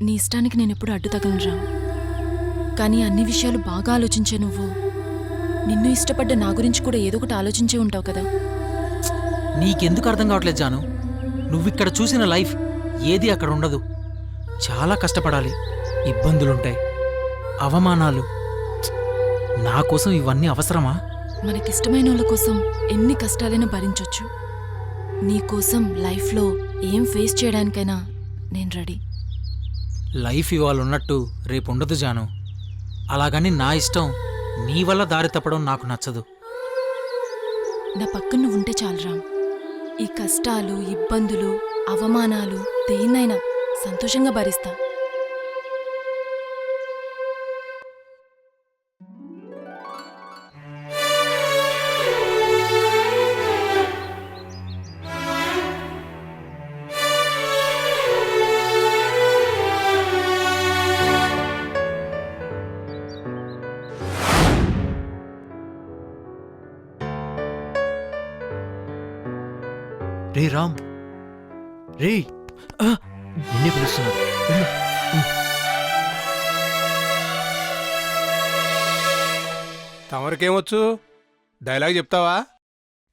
నీ ఇష్టానికి నేనెప్పుడు అడ్డు తగలనురా. కానీ అన్ని విషయాలు బాగా ఆలోచించే నువ్వు నిన్ను ఇష్టపడ్డ నా గురించి కూడా ఏదో ఒకటి ఆలోచించే ఉంటావు కదా. నీకెందుకు అర్థం కావట్లేదు జాను? నువ్విక్కడ చూసిన లైఫ్ ఏది అక్కడ ఉండదు. చాలా కష్టపడాలి, ఇబ్బందులుంటాయి, అవమానాలు. నా కోసం ఇవన్నీ అవసరమా? మనకిష్టమైన వాళ్ళ కోసం ఎన్ని కష్టాలైనా భరించొచ్చు. నీకోసం లైఫ్లో ఏం ఫేస్ చేయడానికైనా నేను రెడీ. లైఫ్ ఇవాళ ఉన్నట్టు రేపు ఉండదు జాను. అలాగని నా ఇష్టం నీ వల్ల దారి తప్పడం నాకు నచ్చదు. నా పక్కన నువ్వు ఉంటే చాలు రామ్. ఈ కష్టాలు, ఇబ్బందులు, అవమానాలు దేన్నైనా సంతోషంగా భరిస్తా. రే రామ్, రే నిన్నే పిలుస్తున్నారు. తమరికేమొచ్చు? డైలాగ్ చెప్తావా?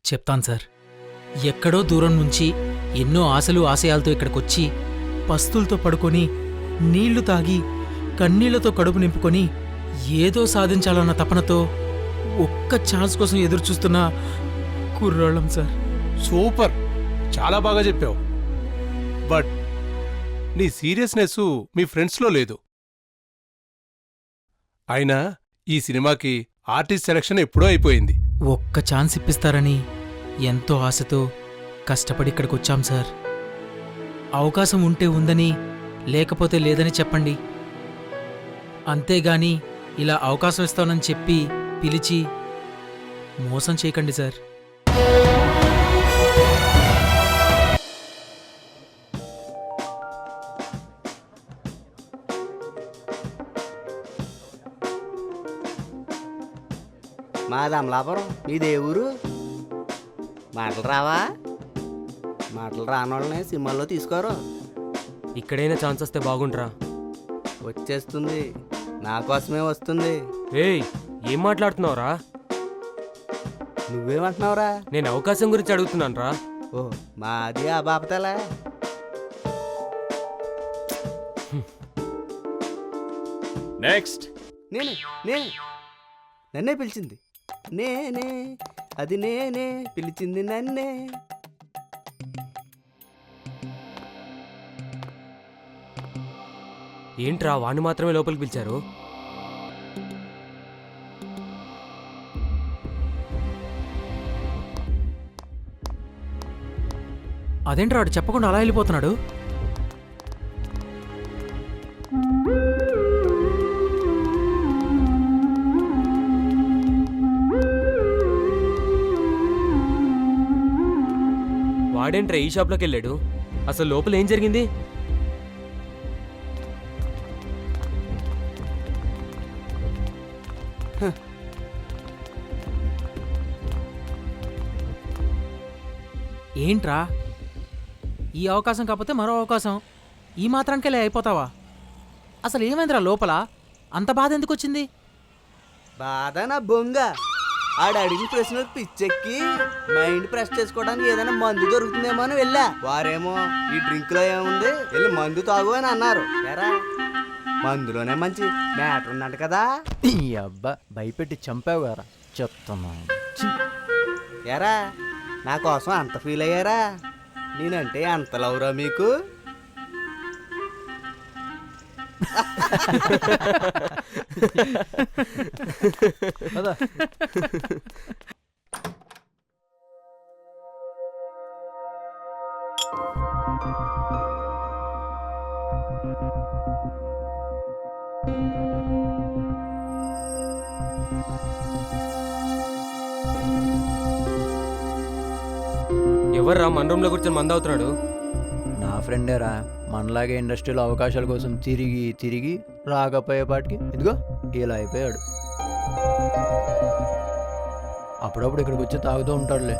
చెప్తాను సార్. ఎక్కడో దూరం నుంచి ఎన్నో ఆశలు ఆశయాలతో ఇక్కడికొచ్చి పస్తులతో పడుకొని నీళ్లు తాగి కన్నీళ్లతో కడుపు నింపుకొని ఏదో సాధించాలన్న తపనతో ఒక్క ఛాన్స్ కోసం ఎదురుచూస్తున్న కుర్రాళ్ళం సార్. సూపర్, చాలా బాగా చెప్పావు. బట్ నీ సీరియస్నెస్ మీ ఫ్రెండ్స్లో లేదు. అయినా ఈ సినిమాకి ఆర్టిస్ట్ సెలక్షన్ ఎప్పుడో అయిపోయింది. ఒక్క ఛాన్స్ ఇప్పిస్తారని ఎంతో ఆశతో కష్టపడి ఇక్కడికొచ్చాం సార్. అవకాశం ఉంటే ఉందని, లేకపోతే లేదని చెప్పండి. అంతేగాని ఇలా అవకాశం ఇస్తానని చెప్పి పిలిచి మోసం చేయకండి సార్. మాది అమలాపురం. మీదే ఊరు? మాటలు రావా? మాటలు రానోళ్ళని సినిమాల్లో తీసుకోరు. ఇక్కడైనా ఛాన్స్ వస్తే బాగుంట్రా. వచ్చేస్తుంది, నా కోసమే వస్తుంది. ఏయ్, ఏం మాట్లాడుతున్నావురా? నువ్వేమంటున్నావురా? నేను అవకాశం గురించి అడుగుతున్నాను రా. ఓ, మాది ఆ బాపతలా. నెక్స్ట్. నేనే నన్నే పిలిచింది. నేనే అది నేనే పిలిచింది నన్నే. ఏంట్రా వాణ్ణి మాత్రమే లోపలికి పిలిచారు? అదేంట్రా వాడు చెప్పకుండా అలా వెళ్ళిపోతున్నాడు? వాడేంట్రా ఈ షాప్లోకి వెళ్ళాడు? అసలు లోపల ఏం జరిగింది? ఏంట్రా, ఈ అవకాశం కాకపోతే మరో అవకాశం, ఈ మాత్రానికెళ్ళి అయిపోతావా? అసలు ఏమైందిరా లోపల? అంత బాధ ఎందుకు వచ్చింది? బాధ నా బొంగ. ఆడు అడిగిన ప్రశ్నలకు పిచ్చెక్కి మైండ్ ఫ్రెష్ చేసుకోవడానికి ఏదైనా మందు దొరుకుతుందేమో అని వెళ్ళా. వారేమో ఈ డ్రింక్ లో ఏముంది, వెళ్ళి మందు తాగు అని అన్నారు. ఎరా, మందులోనే మంచి మ్యాటర్ ఉందంట కదా. ఈ అబ్బా భయపెట్టి చంపావు గారా చెప్తున్నా. ఎరా, నా కోసం అంత ఫీల్ అయ్యారా? నేనంటే అంత లవ్రా మీకు? ఎవర్రా మన రూమ్లో కూర్చొని మంద అవుతున్నాడు? నా ఫ్రెండేరా, మనలాగే ఇండస్ట్రీలో అవకాశాల కోసం తిరిగి తిరిగి రాకపోయేపాటికి ఇదిగో ఇలా అయిపోయాడు. అప్పుడప్పుడు ఇక్కడికి వచ్చి తాగుతూ ఉంటాడులే.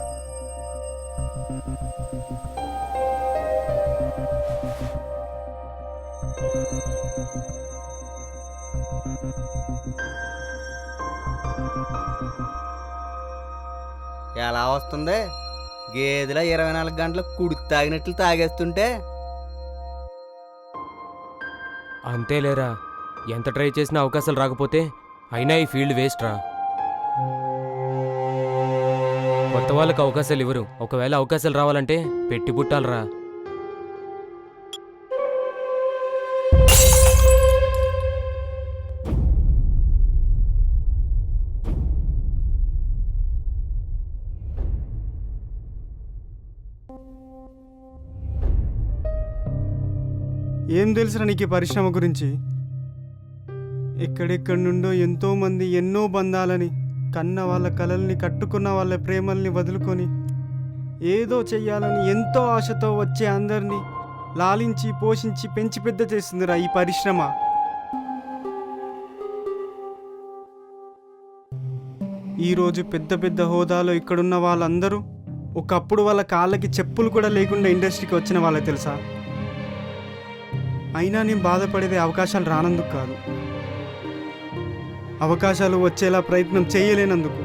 ఎలా వస్తుంది? గేదెల 24 గంటలు కుడి తాగినట్లు తాగేస్తుంటే అంతేలేరా, ఎంత ట్రై చేసినా అవకాశాలు రాకపోతే అయినా ఈ ఫీల్డ్ వేస్ట్ రా. కొత్త వాళ్ళకి అవకాశాలు ఇవ్వరు. ఒకవేళ అవకాశాలు రావాలంటే పెట్టి పుట్టాలరా. ఏం తెలుసురా నీకు ఈ పరిశ్రమ గురించి? ఎక్కడెక్కడి నుండో ఎంతోమంది ఎన్నో బంధాలని, కన్న వాళ్ళ కలల్ని, కట్టుకున్న వాళ్ళ ప్రేమల్ని వదులుకొని ఏదో చెయ్యాలని ఎంతో ఆశతో వచ్చే అందరినీ లాలించి పోషించి పెంచి పెద్ద చేస్తుందిరా ఈ పరిశ్రమ. ఈరోజు పెద్ద పెద్ద హోదాలో ఇక్కడున్న వాళ్ళందరూ ఒకప్పుడు వాళ్ళ కాళ్ళకి చెప్పులు కూడా లేకుండా ఇండస్ట్రీకి వచ్చిన వాళ్ళే తెలుసా? అయినా నేను బాధపడేది అవకాశాలు రానందుకు కాదు, అవకాశాలు వచ్చేలా ప్రయత్నం చేయలేనందుకు.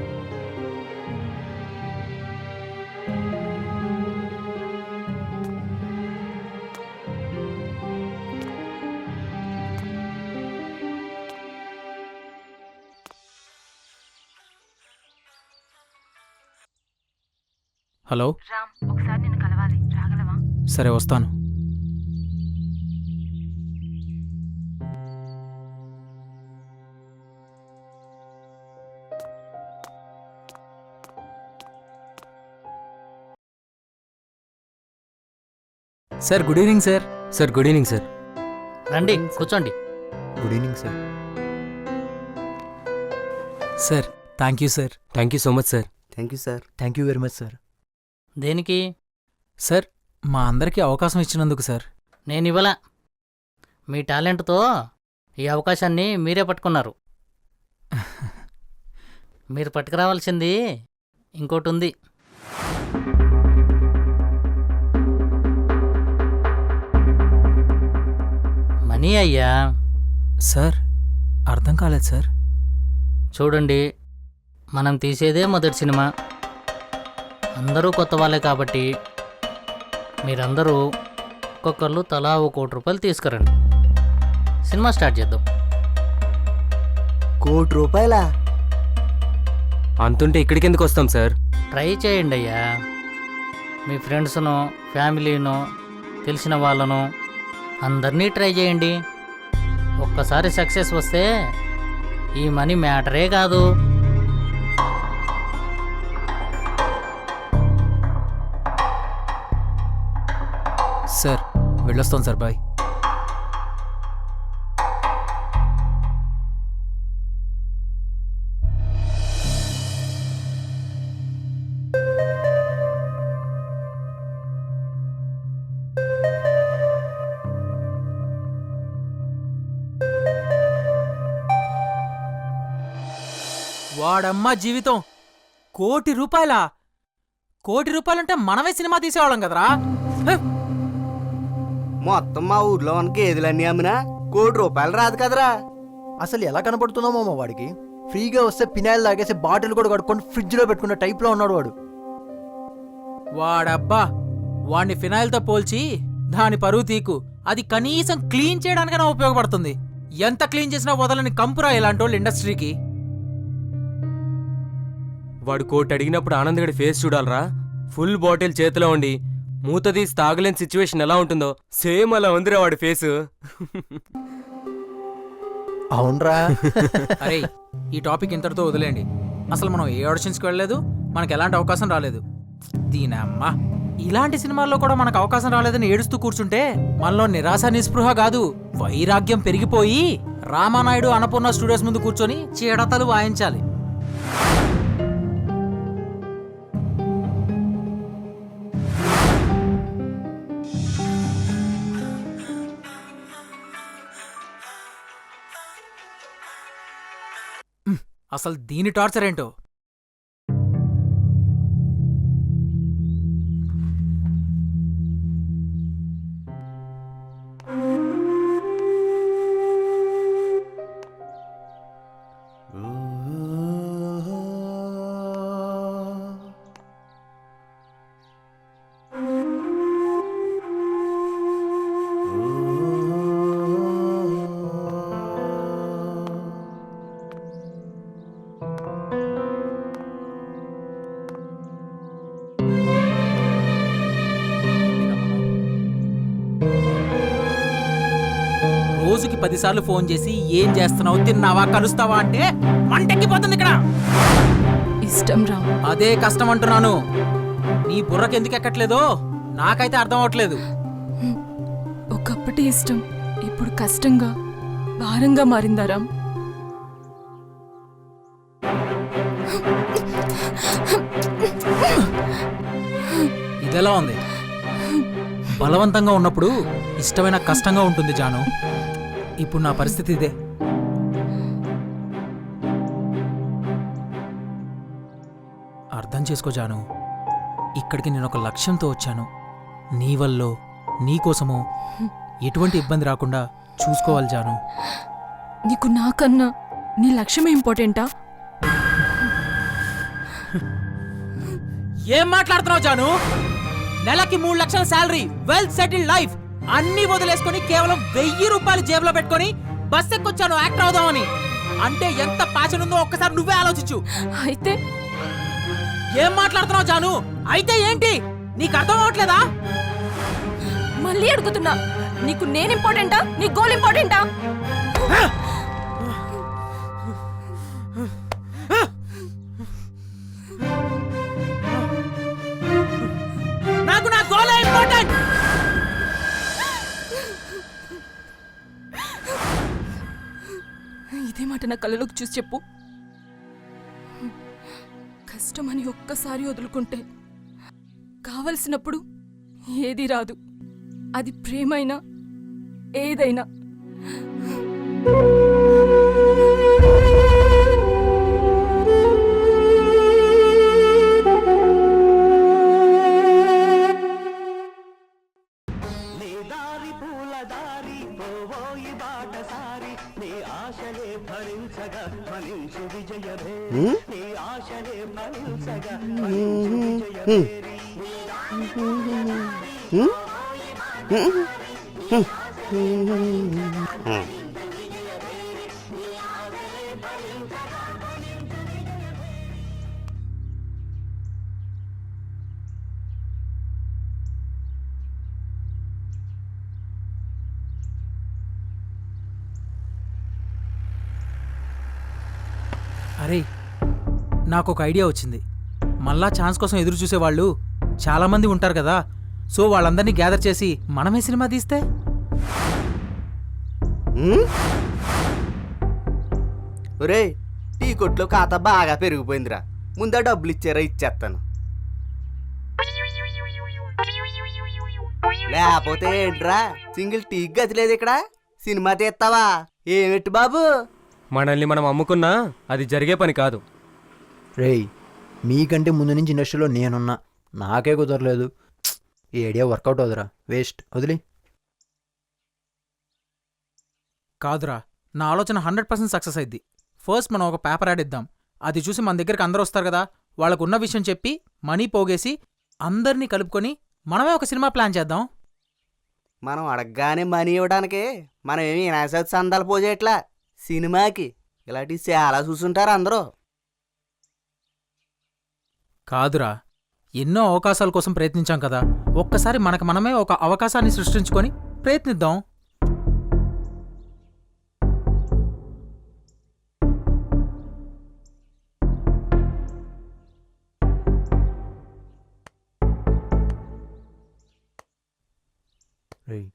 హలో, రామ్, ఒకసారి నిన్ను కలవాలి, రాగలవా? సరే వస్తాను. Sir good evening sir. Sir good evening sir. రండి కూర్చోండి. Good evening sir. Sir thank you sir. Thank you so much sir. Thank you sir. Thank you very much sir. దేనికి? సార్ మా అందరికీ అవకాశం ఇచ్చినందుకు సార్. నేనివ్వలా. మీ టాలెంట్తో ఈ అవకాశాన్ని మీరే పట్టుకున్నారు. మీరు పట్టుకురావాల్సింది ఇంకోటి ఉంది. మనీ అయ్యా. సార్ అర్థం కాలేదు సార్. చూడండి, మనం తీసేదే మొదటి సినిమా. అందరూ కొత్త వాళ్ళే కాబట్టి మీరందరూ ఒక్కొక్కళ్ళు తలా ₹1,00,00,000 తీసుకురండి. సినిమా స్టార్ట్ చేద్దాం. ₹1,00,00,000? అంతుంటే ఇక్కడికి ఎందుకు వస్తాం సార్? ట్రై చేయండి అయ్యా. మీ ఫ్రెండ్స్ను, ఫ్యామిలీను, తెలిసిన వాళ్ళను అందరినీ ట్రై చేయండి. ఒక్కసారి సక్సెస్ వస్తే ఈ మనీ మ్యాటరే కాదు. సార్ వెళ్ళొస్తాం సార్, బాయ్. వాడమ్మా జీవితం ₹1,00,00,000. ₹1,00,00,000 మనమే సినిమా తీసేవాళ్ళం కదరా. హ! మొత్తం మా ఊర్లో ఉన్న గేదెలన్నీ అమ్మినా ₹1,00,00,000 రాదు కదరా. అసలు ఎలా కనపడుతున్నామో మా వాడికి? ఫ్రీగా వస్తే పినాయిల్ తాగేసి బాటిల్ కూడా కడుక్కొని ఫ్రిడ్జ్లో పెట్టుకున్న టైప్లో ఉన్నాడు వాడు. వాడబ్బా, వాడిని ఫినాయిల్తో పోల్చి దాని పరువు తీకు. అది కనీసం క్లీన్ చేయడానికైనా ఉపయోగపడుతుంది. ఎంత క్లీన్ చేసినా వదలని కంపురా ఇలాంటి వాళ్ళు ఇండస్ట్రీకి. వాడు కోట్ అడిగినప్పుడు ఆనందగడి ఫేస్ చూడాలరా. ఫుల్ బాటిల్ చేతిలో ఉండి మూత తీసి తాగలేని సిచ్యువేషన్ ఎలా ఉంటుందో సేమ్ అలా ఉందిరా వాడి ఫేసు. అవునరా. అరే ఈ టాపిక్ ఇంతటితో వదిలేండి. అసలు మనం ఏ ఆడిషన్స్కి వెళ్ళలేదు, మనకు ఎలాంటి అవకాశం రాలేదు. దీనమ్మా, ఇలాంటి సినిమాల్లో కూడా మనకు అవకాశం రాలేదని ఏడుస్తూ కూర్చుంటే మనలో నిరాశ నిస్పృహ కాదు, వైరాగ్యం పెరిగిపోయి రామానాయుడు అన్నపూర్ణ స్టూడియోస్ ముందు కూర్చొని చీడతలు వాయించాలి. అసలు దీని టార్చర్ ఏంటో. 10 సార్లు ఫోన్ చేసి ఏం చేస్తున్నావు, తిన్నావా, కలుస్తావా అంటే మంటెక్కిపోతుంది ఇక్కడ. ఇష్టం రామ్. అదే కష్టం అంటున్నాను. నీ బుర్రకి ఎందుకు ఎక్కట్లేదో నాకైతే అర్థం అవట్లేదు. ఒకప్పటి ఇష్టం ఇప్పుడు కష్టంగా భారంగా మారిందా రామ్? ఇదెలా ఉంది? బలవంతంగా ఉన్నప్పుడు ఇష్టమైన కష్టంగా ఉంటుంది జాను. ఇప్పుడు నా పరిస్థితి ఇదే. అర్థం చేసుకో జాను. ఇక్కడికి నేను ఒక లక్ష్యంతో వచ్చాను. నీ వల్లో నీకోసమో ఎటువంటి ఇబ్బంది రాకుండా చూసుకోవాలి జాను. నీకు నాకన్నా నీ లక్ష్యమే ఇంపార్టెంటా? ఏం మాట్లాడుతున్నావు జాను? నెలకి 3 లక్షల శాలరీ, వెల్ సెటిల్డ్ లైఫ్ అన్నీ వదిలేసుకొని కేవలం 1000 రూపాయలు జేబులో పెట్టుకొని బస్ ఎక్కొచ్చాను యాక్టర్ అవుదామని. అంటే ఎంత ప్యాషన్ ఉందో ఒక్కసారి నువ్వే ఆలోచించు. అయితే ఏం మాట్లాడుతున్నావు జాను? అయితే ఏంటి? నీకు అర్థం అవట్లేదా? మళ్ళీ అడుగుతున్నా, నీకు నేను ఇంపార్టెంటా, నీ గోల్ ఇంపార్టెంటా? నాకు నా గోల్ ఇంపార్టెంట్. ఇదే మాట నా కళ్ళలోకి చూసి చెప్పు. కష్టమని ఒక్కసారి వదులుకుంటే కావలసినప్పుడు ఏది రాదు. అది ప్రేమైనా ఏదైనా. అరే, నాకు ఒక ఐడియా వచ్చింది. మళ్ళా ఛాన్స్ కోసం ఎదురు చూసేవాళ్ళు చాలామంది ఉంటారు కదా. సో వాళ్ళందరినీ గ్యాదర్ చేసి మనమే సినిమా తీస్తే? ఒరే, టీ కొట్లో ఖాతా బాగా పెరిగిపోయిందిరా. ముందా డబ్బులు ఇచ్చారా? ఇచ్చేస్తాను. లేకపోతే ఏంట్రా, సింగిల్ టీ గతి లేదు ఇక్కడ. సినిమా తీస్తావా? ఏమిటి బాబు? మనల్ని మనం అమ్ముకున్నా అది జరిగే పని కాదు. రేయ్, మీకంటే ముందు నుంచి ఇండస్ట్రీలో నేనున్నా, నాకే కుదరలేదు. ఈ ఐడియా వర్కౌట్ అవుతురా, వేస్ట్, వదిలి. కాదురా, నా ఆలోచన 100% సక్సెస్ అయింది. ఫస్ట్ మనం ఒక పేపర్ యాడ్ ఇద్దాం. అది చూసి మన దగ్గరికి అందరూ వస్తారు కదా. వాళ్ళకు ఉన్న విషయం చెప్పి మనీ పోగేసి అందరినీ కలుపుకొని మనమే ఒక సినిమా ప్లాన్ చేద్దాం. మనం అడగగానే మనీ ఇవ్వడానికి మనం ఏమి వినాయక సందాలు పోజేయట్లా. సినిమాకి ఇలాంటివి చాలా చూసుంటారు అందరూ. కాదురా, ఎన్నో అవకాశాల కోసం ప్రయత్నించాం కదా. ఒక్కసారి మనకు మనమే ఒక అవకాశాన్ని సృష్టించుకొని ప్రయత్నిద్దాం. రేయ్,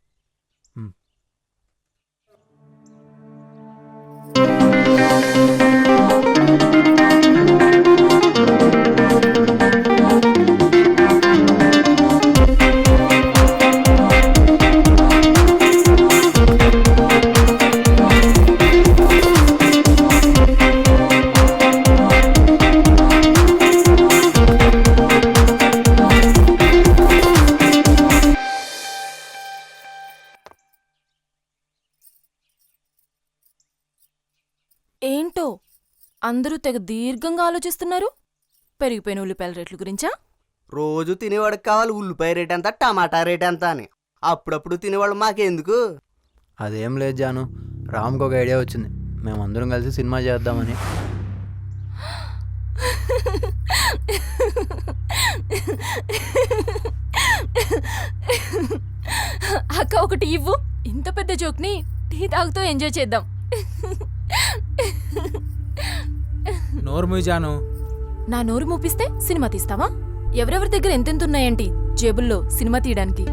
ఏంటో అందరూ తెగ దీర్ఘంగా ఆలోచిస్తున్నారు. పెరిగిపోయిన ఉల్లిపాయల రేట్ల గురించా? రోజు తినేవాడికి కావాలి ఉల్లిపాయ రేట్ ఎంత, టమాటా రేట్ ఎంత అని. అప్పుడప్పుడు తినేవాళ్ళు మాకెందుకు? అదేం లేదు జాను, రామ్కి ఒక ఐడియా వచ్చింది. మేమందరం కలిసి సినిమా చేద్దామని. అక్క ఒకటి ఇవ్వు. ఇంత పెద్ద జోక్ని టీ తాగుతూ ఎంజాయ్ చేద్దాం. నోరు జాను. నా నోరు మూపిస్తే సినిమా తీస్తావా? ఎవరెవరి దగ్గర ఎంతెంత ఉన్నాయంటి జేబుల్లో సినిమా తీయడానికి?